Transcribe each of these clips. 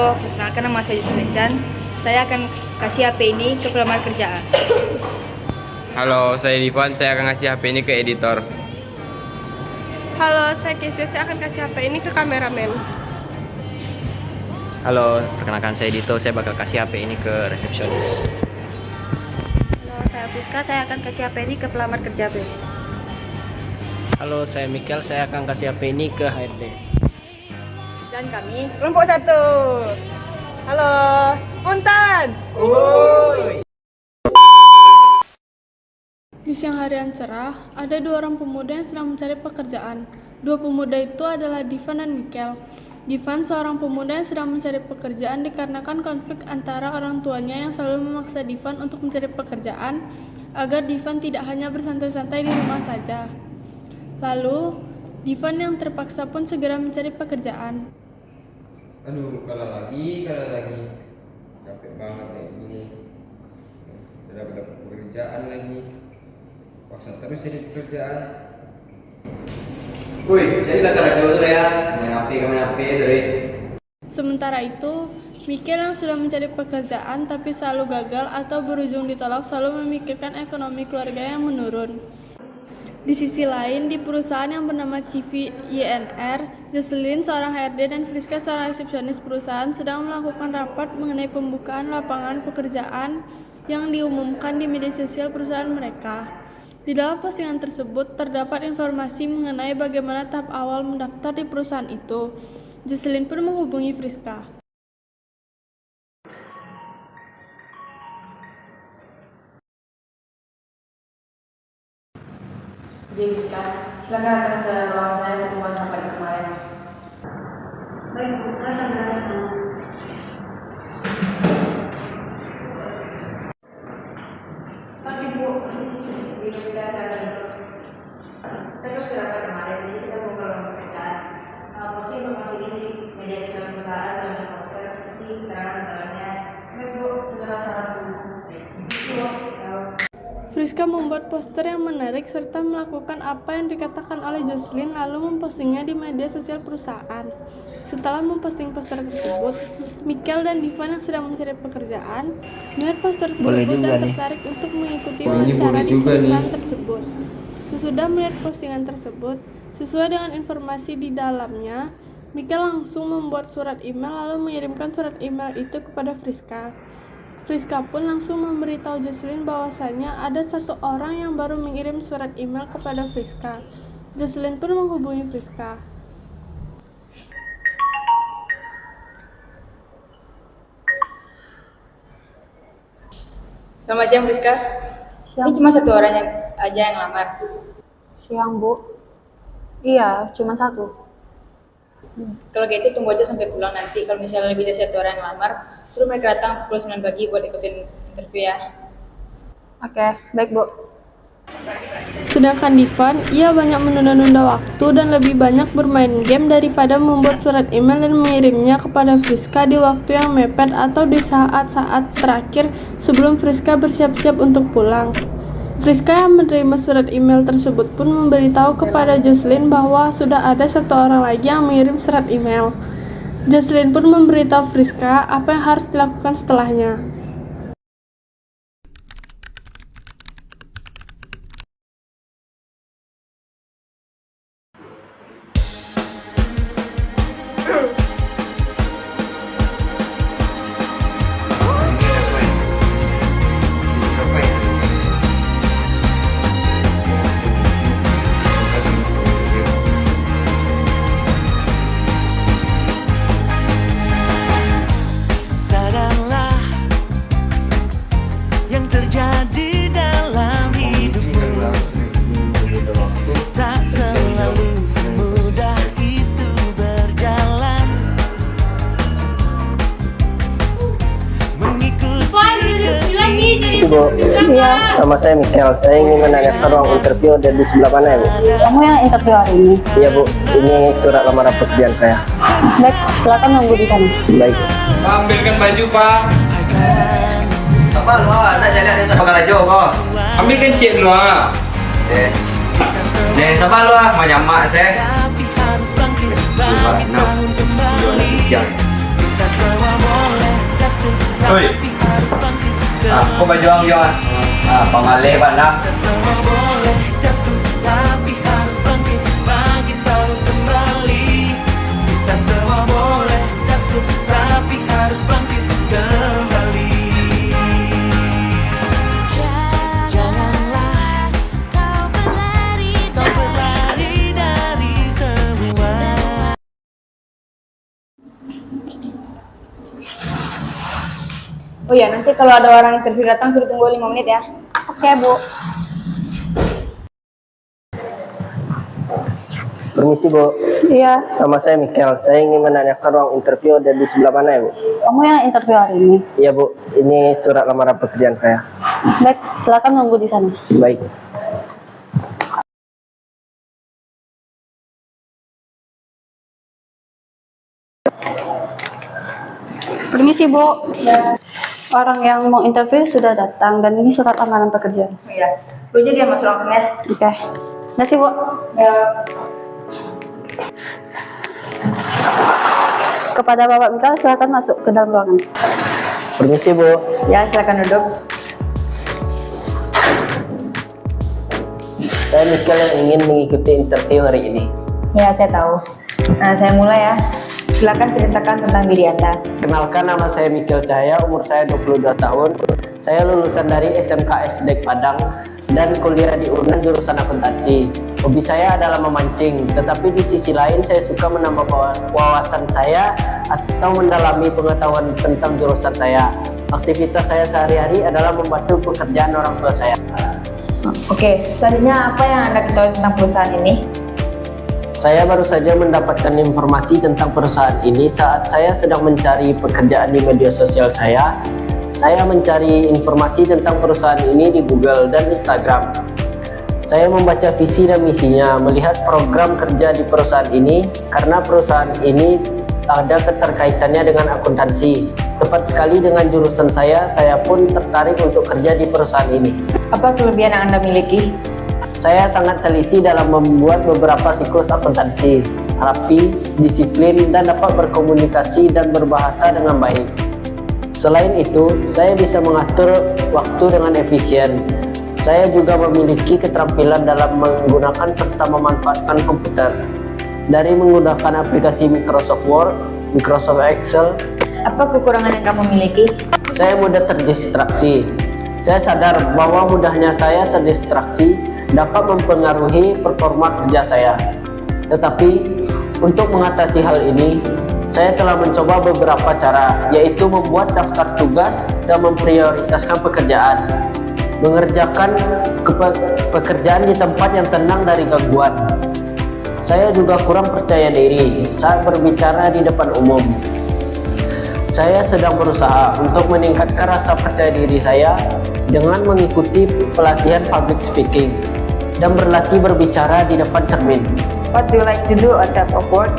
Halo, perkenalkan nama saya Yusuf Chan. Saya akan kasih HP ini ke pelamar kerjaan. Halo, saya Divan. Saya akan kasih HP ini ke editor. Halo, saya Kesia. Saya akan kasih HP ini ke kameramen. Halo, perkenalkan saya Dito. Saya bakal kasih HP ini ke resepsionis. Halo, saya Priska. Saya akan kasih HP ini ke pelamar kerja B. Halo, saya Mikel. Saya akan kasih HP ini ke HRD. Dan kami kelompok 1. Halo, spontan. Di siang hari yang cerah, ada 2 orang pemuda yang sedang mencari pekerjaan. 2 pemuda itu adalah Divan dan Mikel. Divan seorang pemuda yang sedang mencari pekerjaan dikarenakan konflik antara orang tuanya yang selalu memaksa Divan untuk mencari pekerjaan agar Divan tidak hanya bersantai-santai di rumah saja. Lalu, Divan yang terpaksa pun segera mencari pekerjaan. Aduh, kalah lagi. Capek banget kayak gini. Udah dapat pekerjaan lagi. Paksa terus jadi pekerjaan. Woi, jadi lagi dulu ya. Main HP dari. Sementara itu, Mikel yang sudah mencari pekerjaan tapi selalu gagal atau berujung ditolak selalu memikirkan ekonomi keluarga yang menurun. Di sisi lain, di perusahaan yang bernama CV INR, Jocelyn, seorang HRD, dan Friska, seorang resepsionis perusahaan, sedang melakukan rapat mengenai pembukaan lapangan pekerjaan yang diumumkan di media sosial perusahaan mereka. Di dalam postingan tersebut, terdapat informasi mengenai bagaimana tahap awal mendaftar di perusahaan itu. Jocelyn pun menghubungi Friska. Jadi Friska, silakan datang ke ruangan saya untuk membahas rapat yang kemarin. Baik Bu, saya sambil datang sana. Pagi Bu, di sini. Jadi Friska, silakan duduk. Kita terus ke rapat kemarin, jadi kita mau melakukan pekerjaan. Posting informasi ini di media sosial perusahaan dan di poster, isi keterangan undangannya. Baik Bu, segera saya langsung. Friska membuat poster yang menarik serta melakukan apa yang dikatakan oleh Jocelyn lalu mempostingnya di media sosial perusahaan. Setelah memposting poster tersebut, Mikel dan Divan yang sedang mencari pekerjaan melihat poster tersebut dan tertarik untuk mengikuti wawancara di perusahaan tersebut. Sesudah melihat postingan tersebut, sesuai dengan informasi di dalamnya, Mikel langsung membuat surat email lalu mengirimkan surat email itu kepada Friska. Friska pun langsung memberitahu Jocelyn bahwasanya ada 1 orang yang baru mengirim surat email kepada Friska. Jocelyn pun menghubungi Friska. Selamat siang Friska. Siang. Ini cuma 1 orang aja yang lamar. Siang Bu. Iya, cuma 1. Kalau kayak itu tunggu aja sampai pulang nanti. Kalau misalnya lebih dari 1 orang yang lamar, suruh mereka datang pukul 9 pagi buat ikutin interview ya. Oke, baik Bu. Sedangkan Divan, ia banyak menunda-nunda waktu dan lebih banyak bermain game daripada membuat surat email dan mengirimnya kepada Friska di waktu yang mepet atau di saat-saat terakhir sebelum Friska bersiap-siap untuk pulang. Friska yang menerima surat email tersebut pun memberitahu kepada Jocelyn bahwa sudah ada 1 orang lagi yang mengirim surat email. Jocelyn pun memberitahu Friska apa yang harus dilakukan setelahnya. Iya, nama saya Mikel. Saya ingin menanyakan ruang interview ada di sebelah mana ya Bu? Kamu yang interview hari ini? Iya Bu, ini surat lamaran pekerjaan saya. Baik, silakan nunggu di sana. Baik. Pak, ambilkan baju Pak. Apa lu ada jadi ada bakal aja kok. Ambilkan cek dulu ah. Yes. Jangan sabar lu ah, macam mak saya. 5, 6, 2, 3. Oi. Kok baju ang pamali pa na. Oh ya, nanti kalau ada orang interview datang suruh tunggu 5 menit ya. Oke, Bu. Permisi Bu, Iya, nama saya Michael. Saya ingin menanyakan ruang interview ada di sebelah mana ya Bu? kamu yang interview hari ini. Iya Bu, ini surat lamaran pekerjaan saya. Baik, silakan nunggu di sana. Baik. Permisi, Bu. Orang yang mau interview sudah datang dan ini surat lamaran pekerjaan. Iya. Lu aja dia masuk langsung ya. Oke. Terima Bu. Kepada Bapak Michael, silakan masuk ke dalam ruangan. Permisi Bu. Ya, silakan duduk. Saya Michael yang ingin mengikuti interview hari ini. Ya, saya tahu. Nah, saya mulai ya. Silakan ceritakan tentang diri Anda. Kenalkan, nama saya Michael Cahaya, umur saya 22 tahun. Saya lulusan dari SMK SD Padang dan kuliah di UNAN jurusan akuntansi. Hobi saya adalah memancing, tetapi di sisi lain saya suka menambah wawasan saya atau mendalami pengetahuan tentang jurusan saya. Aktivitas saya sehari-hari adalah membantu pekerjaan orang tua saya. Oke, selanjutnya apa yang Anda ketahui tentang perusahaan ini? Saya baru saja mendapatkan informasi tentang perusahaan ini saat saya sedang mencari pekerjaan di media sosial saya. Saya mencari informasi tentang perusahaan ini di Google dan Instagram. Saya membaca visi dan misinya, melihat program kerja di perusahaan ini, karena perusahaan ini ada keterkaitannya dengan akuntansi. Tepat sekali dengan jurusan saya pun tertarik untuk kerja di perusahaan ini. Apa kelebihan yang Anda miliki? Saya sangat teliti dalam membuat beberapa siklus akuntansi, rapi, disiplin, dan dapat berkomunikasi dan berbahasa dengan baik. Selain itu, saya bisa mengatur waktu dengan efisien. Saya juga memiliki keterampilan dalam menggunakan serta memanfaatkan komputer. Dari menggunakan aplikasi Microsoft Word, Microsoft Excel. Apa kekurangan yang kamu miliki? Saya mudah terdistraksi. Saya sadar bahwa mudahnya saya terdistraksi dapat mempengaruhi performa kerja saya. Tetapi, untuk mengatasi hal ini, saya telah mencoba beberapa cara, yaitu membuat daftar tugas dan memprioritaskan pekerjaan. Mengerjakan pekerjaan di tempat yang tenang dari gangguan. Saya juga kurang percaya diri saat berbicara di depan umum. Saya sedang berusaha untuk meningkatkan rasa percaya diri saya dengan mengikuti pelatihan public speaking dan berlatih berbicara di depan cermin. What do you like to do outside of work?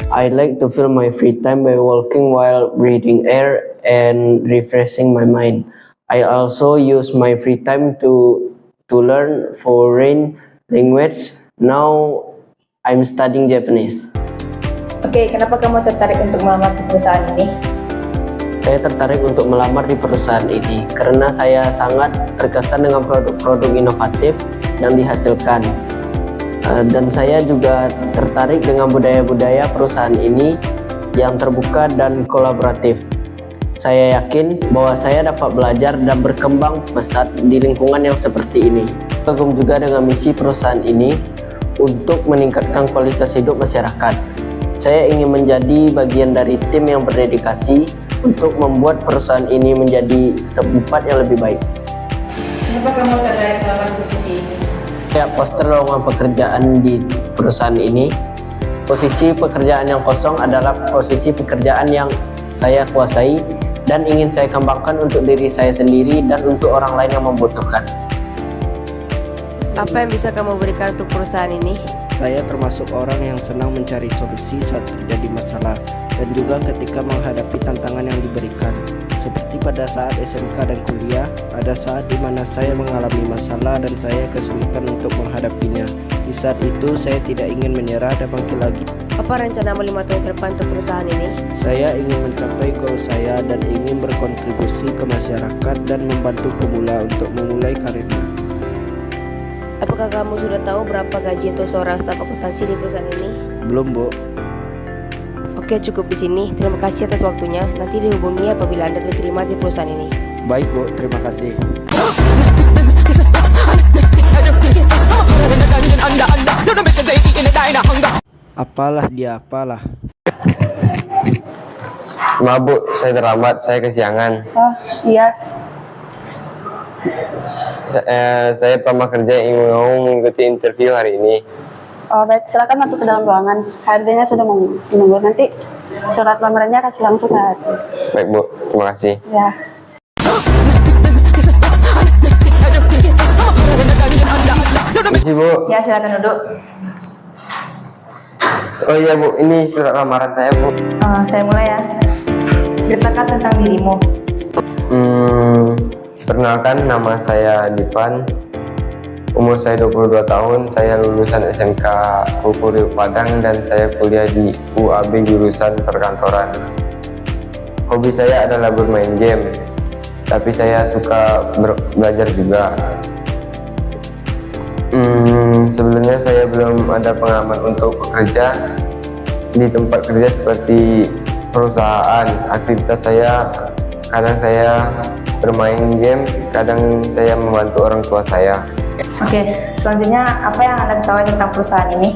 I like to fill my free time by walking while breathing air and refreshing my mind. I also use my free time to learn foreign language. Now I'm studying Japanese. Oke, kenapa kamu tertarik untuk melamar di perusahaan ini? Saya tertarik untuk melamar di perusahaan ini karena saya sangat terkesan dengan produk-produk inovatif yang dihasilkan. Dan saya juga tertarik dengan budaya-budaya perusahaan ini yang terbuka dan kolaboratif. Saya yakin bahwa saya dapat belajar dan berkembang pesat di lingkungan yang seperti ini. Kagum juga dengan misi perusahaan ini untuk meningkatkan kualitas hidup masyarakat. Saya ingin menjadi bagian dari tim yang berdedikasi untuk membuat perusahaan ini menjadi tempat yang lebih baik. Kenapa kamu tertarik melamar posisi ini? Ya, poster lowongan pekerjaan di perusahaan ini. Posisi pekerjaan yang kosong adalah posisi pekerjaan yang saya kuasai dan ingin saya kembangkan untuk diri saya sendiri dan untuk orang lain yang membutuhkan. Apa yang bisa kamu berikan untuk perusahaan ini? Saya termasuk orang yang senang mencari solusi saat terjadi masalah dan juga ketika menghadapi tantangan yang diberikan. Seperti pada saat SMK dan kuliah, ada saat di mana saya mengalami masalah dan saya kesulitan untuk menghadapinya. Di saat itu saya tidak ingin menyerah dan bangkit lagi. Apa rencanamu 5 tahun ke depan untuk perusahaan ini? Saya ingin mencapai goal saya dan ingin berkontribusi ke masyarakat dan membantu pemula untuk memulai karirnya. Apakah kamu sudah tahu berapa gaji untuk seorang staf akuntansi di perusahaan ini? Belum, Bu. Oke, cukup di sini. Terima kasih atas waktunya. Nanti dihubungi apabila Anda diterima di perusahaan ini. Baik, Bu. Terima kasih. Apalah dia, apalah. Maaf Bu, saya terlambat, saya kesiangan. Oh, iya. Saya pelamar kerja yang mau mengikuti interview hari ini. Oh, baik. Silakan masuk ke dalam ruangan. HRD-nya sudah menunggu. Nanti surat lamarannya kasih langsung ke HRD. Baik Bu, terima kasih. Ya. Misi Bu. Ya, silakan duduk. Oh iya Bu, ini surat lamaran saya Bu. Saya mulai ya. Ceritakan tentang dirimu. Perkenalkan, nama saya Divan. Umur saya 22 tahun, saya lulusan SMK Kukuri Padang dan saya kuliah di UAB jurusan perkantoran. Hobi saya adalah bermain game, tapi saya suka belajar juga. Sebelumnya saya belum ada pengalaman untuk bekerja di tempat kerja seperti perusahaan. Aktivitas saya kadang saya bermain game, kadang saya membantu orang tua saya. Oke, selanjutnya apa yang Anda ketahui tentang perusahaan ini?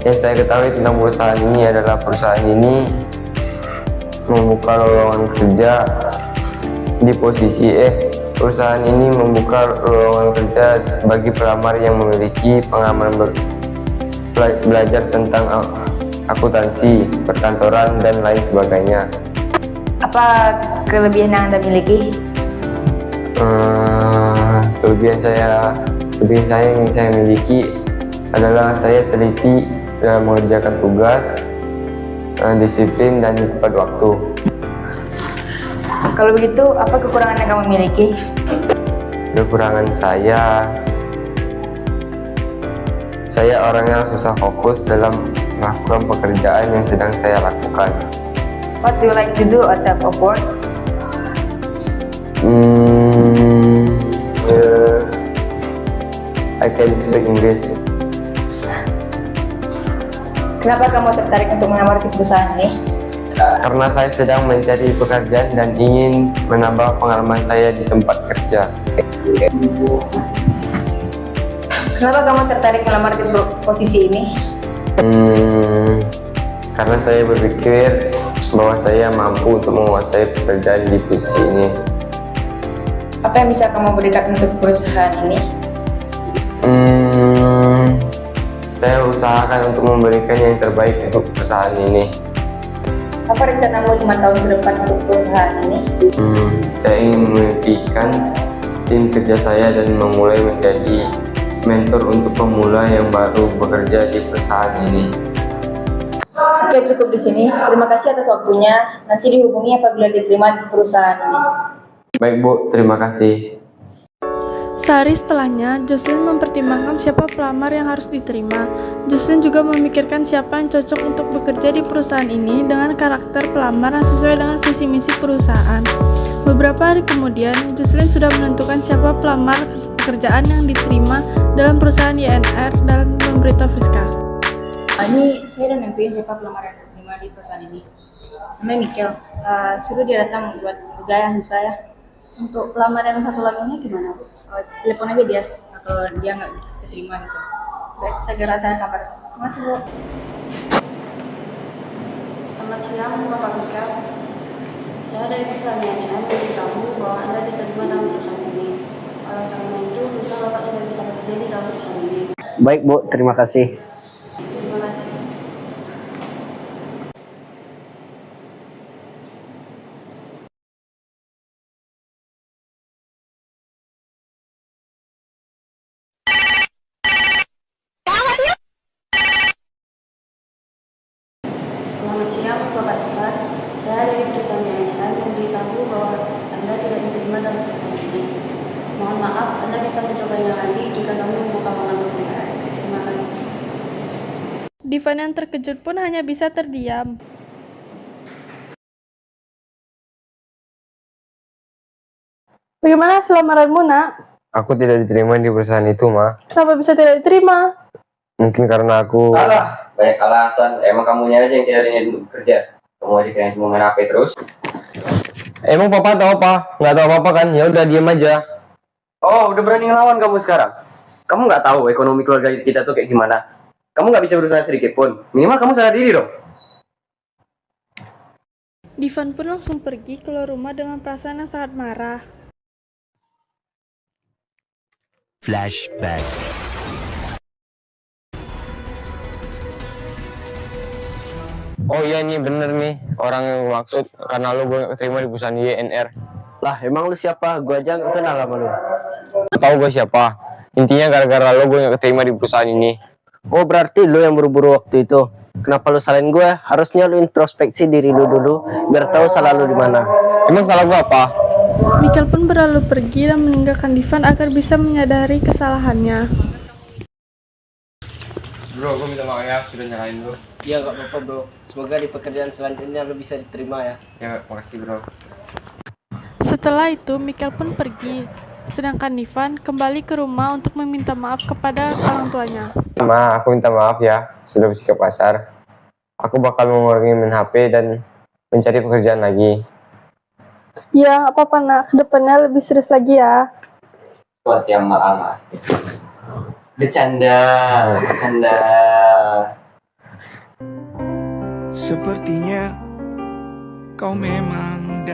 Yang saya ketahui tentang perusahaan ini adalah perusahaan ini membuka lowongan kerja di posisi Perusahaan ini membuka lowongan kerja bagi pelamar yang memiliki pengalaman belajar tentang akuntansi, perkantoran, dan lain sebagainya. Apa kelebihan yang Anda miliki? Kelebihan saya yang saya miliki adalah saya teliti dalam mengerjakan tugas, disiplin, dan tepat waktu. Kalau begitu, apa kekurangan yang kamu miliki? Kekurangan saya orang yang susah fokus dalam melakukan pekerjaan yang sedang saya lakukan. What do you like to do outside of work? I can speak English. Kenapa kamu tertarik untuk melamar di perusahaan ini? Karena saya sedang mencari pekerjaan dan ingin menambah pengalaman saya di tempat kerja. Kenapa kamu tertarik melamar di posisi ini? Karena saya berpikir bahwa saya mampu untuk menguasai pekerjaan di posisi ini. Apa yang bisa kamu berikan untuk perusahaan ini? Saya usahakan untuk memberikan yang terbaik untuk perusahaan ini. Apa rencanamu 5 tahun ke depan untuk perusahaan ini? Saya ingin memimpikan tim kerja saya dan memulai menjadi mentor untuk pemula yang baru bekerja di perusahaan ini. Oke, cukup di sini. Terima kasih atas waktunya. Nanti dihubungi apabila diterima di perusahaan ini. Baik Bu, terima kasih. Sehari setelahnya, Jocelyn mempertimbangkan siapa pelamar yang harus diterima. Jocelyn juga memikirkan siapa yang cocok untuk bekerja di perusahaan ini dengan karakter pelamar yang sesuai dengan visi misi perusahaan. Beberapa hari kemudian, Jocelyn sudah menentukan siapa pelamar pekerjaan yang diterima dalam perusahaan YNR dan memberitahu Friska. Ini saya udah nentuin siapa pelamar yang diterima di perusahaan ini. Namanya Mikel. Suruh dia datang buat kerja yang saya. Untuk pelamar yang satu laginya gimana, Bu? Telepon aja dia kalau dia nggak diterima gitu. Baik, segera saya kabar. Terima kasih Bu. Selamat siang, Bapak Mikel. Saya dari perusahaan YNR memberitahu bahwa Anda diterima dalam perusahaan ini. Oleh karena itu, bisa Bapak sudah bisa bekerja di dalam perusahaan ini. Baik, Bu. Terima kasih. Terima kasih. Selamat siang, Bapak Ivan. Saya dari perusahaan YNR memberitahu bahwa Anda tidak diterima dalam perusahaan ini. Mohon maaf, Anda bisa mencobanya lagi jika kami membuka lowongan pekerjaan. Terima kasih. Divan yang terkejut pun hanya bisa terdiam. Bagaimana selamaranmu, nak? Aku tidak diterima di perusahaan itu, Ma. Kenapa bisa tidak diterima? Mungkin karena aku... Alah, banyak alasan. Emang kamunya aja yang tidak ada niat untuk bekerja. Kamu aja kayak cuma main HP terus. Emang papa tahu apa? Nggak tahu apa-apa kan? Ya udah diam aja. Oh, udah berani ngelawan kamu sekarang. Kamu nggak tahu ekonomi keluarga kita tuh kayak gimana. Kamu nggak bisa berusaha sedikit pun. Minimal kamu sadar diri dong. Divan pun langsung pergi keluar rumah dengan perasaan yang sangat marah. Flashback. Oh iya nih bener nih orang yang gue maksud karena lo gue gak keterima di perusahaan YNR. Lah, emang lu siapa? Gua aja gak kenal sama lu. Tahu gue siapa? Intinya gara-gara lo gue gak keterima di perusahaan ini. Oh, berarti lu yang buru-buru waktu itu. Kenapa lu salahin gue? Harusnya lu introspeksi diri lu dulu biar tahu salah lu di mana. Emang salah gue apa? Mikel pun berlalu pergi dan meninggalkan Divan agar bisa menyadari kesalahannya. Bro, gue minta maaf ya sudah nyalain lo. Iya, gak apa-apa bro. Semoga di pekerjaan selanjutnya lu bisa diterima ya. Ya makasih bro. Setelah itu, Mikel pun pergi. Sedangkan Divan kembali ke rumah untuk meminta maaf kepada orang tuanya. Ma, aku minta maaf ya sudah bersikap kasar. Aku bakal mengurangi main HP dan mencari pekerjaan lagi. Ya, nggak apa-apa nak. Kedepannya lebih serius lagi ya. Buat yang marah. Bercanda. Sepertinya kau memang